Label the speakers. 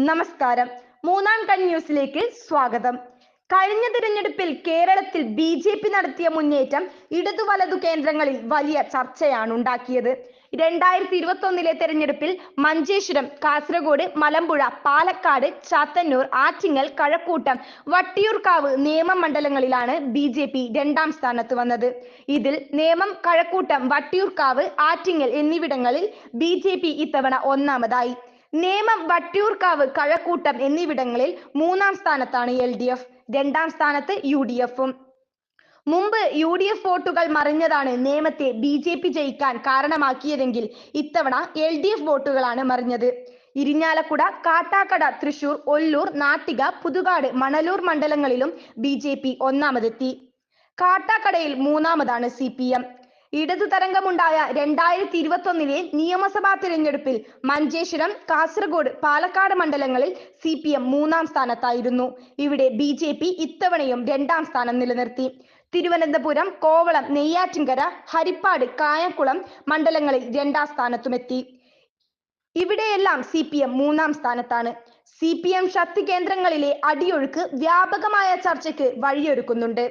Speaker 1: നമസ്കാരം. മൂന്നാം കൺ ന്യൂസിലേക്ക് സ്വാഗതം. കഴിഞ്ഞ തിരഞ്ഞെടുപ്പിൽ കേരളത്തിൽ ബി.ജെ.പി നടത്തിയ മുന്നേറ്റം ഇടതു വലതു കേന്ദ്രങ്ങളിൽ വലിയ ചർച്ചയാണ് ഉണ്ടാക്കിയത്. 2021 തെരഞ്ഞെടുപ്പിൽ മഞ്ചേശ്വരം, കാസർഗോഡ്, മലമ്പുഴ, പാലക്കാട്, ചാത്തന്നൂർ, ആറ്റിങ്ങൽ, കഴക്കൂട്ടം, വട്ടിയൂർക്കാവ് നേമം മണ്ഡലങ്ങളിലാണ് ബി.ജെ.പി രണ്ടാം സ്ഥാനത്ത് വന്നത്. ഇതിൽ നേമം, കഴക്കൂട്ടം, വട്ടിയൂർക്കാവ്, ആറ്റിങ്ങൽ എന്നിവിടങ്ങളിൽ ബി.ജെ.പി ഇത്തവണ ഒന്നാമതായി. നേമം, വട്ടിയൂർക്കാവ്, കഴക്കൂട്ടം എന്നിവിടങ്ങളിൽ മൂന്നാം സ്ഥാനത്താണ് LDF, രണ്ടാം സ്ഥാനത്ത് UDFും. മുമ്പ് UDF വോട്ടുകൾ മറിഞ്ഞതാണ് നേമത്തെ ബി.ജെ.പി ജയിക്കാൻ കാരണമാക്കിയതെങ്കിൽ ഇത്തവണ LDF വോട്ടുകളാണ് മറിഞ്ഞത്. ഇരിഞ്ഞാലക്കുട, കാട്ടാക്കട, തൃശൂർ, ഒല്ലൂർ, നാട്ടിക, പുതുകാട്, മണലൂർ മണ്ഡലങ്ങളിലും ബി.ജെ.പി ഒന്നാമതെത്തി. കാട്ടാക്കടയിൽ മൂന്നാമതാണ് CPM. ഇടതു തരംഗമുണ്ടായ 2021 നിയമസഭാ തിരഞ്ഞെടുപ്പിൽ മഞ്ചേശ്വരം, കാസർഗോഡ്, പാലക്കാട് മണ്ഡലങ്ങളിൽ CPM മൂന്നാം സ്ഥാനത്തായിരുന്നു. ഇവിടെ ബി.ജെ.പി ഇത്തവണയും രണ്ടാം സ്ഥാനം നിലനിർത്തി. തിരുവനന്തപുരം, കോവളം, നെയ്യാറ്റിൻകര, ഹരിപ്പാട്, കായംകുളം മണ്ഡലങ്ങളിൽ രണ്ടാം സ്ഥാനത്തുമെത്തി. ഇവിടെയെല്ലാം CPM മൂന്നാം സ്ഥാനത്താണ്. CPM ശക്തി കേന്ദ്രങ്ങളിലെ അടിയൊഴുക്ക് വ്യാപകമായ ചർച്ചയ്ക്ക് വഴിയൊരുക്കുന്നുണ്ട്.